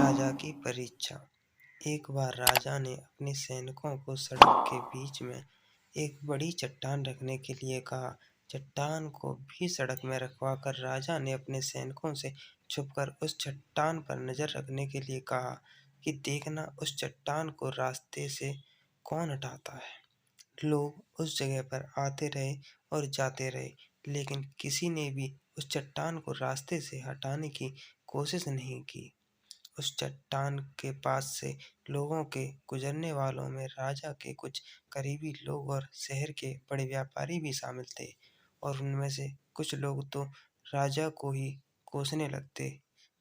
राजा की परीक्षा। एक बार राजा ने अपने सैनिकों को सड़क के बीच में एक बड़ी चट्टान रखने के लिए कहा। चट्टान को भी सड़क में रखवाकर राजा ने अपने सैनिकों से छुपकर उस चट्टान पर नजर रखने के लिए कहा कि देखना उस चट्टान को रास्ते से कौन हटाता है। लोग उस जगह पर आते रहे और जाते रहे, लेकिन किसी ने भी उस चट्टान को रास्ते से हटाने की कोशिश नहीं की। उस चट्टान के पास से लोगों के गुजरने वालों में राजा के कुछ करीबी लोग और शहर के बड़े व्यापारी भी शामिल थे, और उनमें से कुछ लोग तो राजा को ही कोसने लगते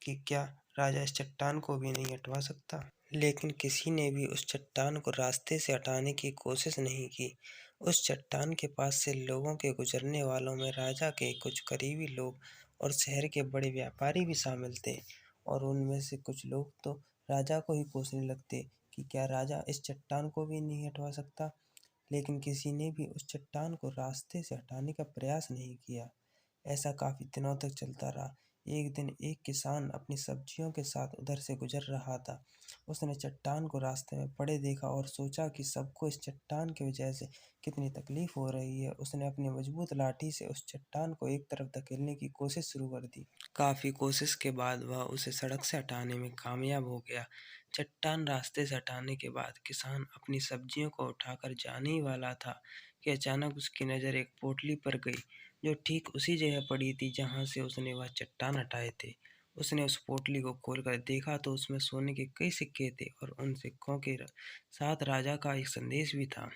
कि क्या राजा इस चट्टान को भी नहीं हटवा सकता। लेकिन किसी ने भी उस चट्टान को रास्ते से हटाने की कोशिश नहीं की। उस चट्टान के पास से लोगों के गुजरने वालों में राजा के कुछ करीबी लोग और शहर के बड़े व्यापारी भी शामिल थे, और उनमें से कुछ लोग तो राजा को ही कोसने लगते कि क्या राजा इस चट्टान को भी नहीं हटवा सकता। लेकिन किसी ने भी उस चट्टान को रास्ते से हटाने का प्रयास नहीं किया। ऐसा काफी दिनों तक चलता रहा। एक दिन एक किसान अपनी सब्जियों के साथ उधर से गुजर रहा था। उसने चट्टान को रास्ते में पड़े देखा और सोचा कि सबको इस चट्टान की वजह से कितनी तकलीफ हो रही है। उसने अपनी मजबूत लाठी से उस चट्टान को एक तरफ धकेलने की कोशिश शुरू कर दी। काफी कोशिश के बाद वह उसे सड़क से हटाने में कामयाब हो गया। चट्टान रास्ते से हटाने के बाद किसान अपनी सब्जियों को उठाकर जाने ही वाला था कि अचानक उसकी नजर एक पोटली पर गई, जो ठीक उसी जगह पड़ी थी जहां से उसने वह चट्टान हटाए थे। उसने उस पोटली को खोलकर देखा तो उसमें सोने के कई सिक्के थे, और उन सिक्कों के साथ राजा का एक संदेश भी था,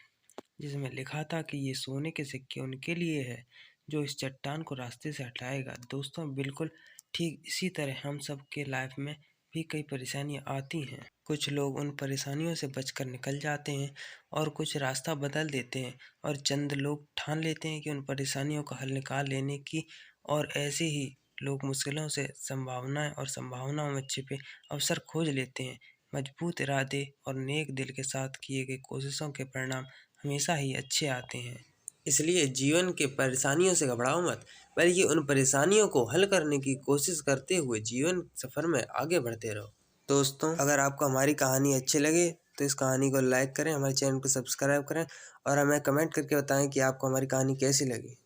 जिसमें लिखा था कि ये सोने के सिक्के उनके लिए है जो इस चट्टान को रास्ते से हटाएगा। दोस्तों, बिल्कुल ठीक इसी तरह हम सब के लाइफ में भी कई परेशानियां आती हैं। कुछ लोग उन परेशानियों से बचकर निकल जाते हैं, और कुछ रास्ता बदल देते हैं, और चंद लोग ठान लेते हैं कि उन परेशानियों का हल निकाल लेने की, और ऐसे ही लोग मुश्किलों से संभावनाएं और संभावनाओं में छिपे अवसर खोज लेते हैं। मजबूत इरादे और नेक दिल के साथ किए गए कोशिशों के परिणाम हमेशा ही अच्छे आते हैं। इसलिए जीवन के परेशानियों से घबराओ मत, बल्कि उन परेशानियों को हल करने की कोशिश करते हुए जीवन सफर में आगे बढ़ते रहो। दोस्तों, अगर आपको हमारी कहानी अच्छी लगे तो इस कहानी को लाइक करें, हमारे चैनल को सब्सक्राइब करें, और हमें कमेंट करके बताएं कि आपको हमारी कहानी कैसी लगी।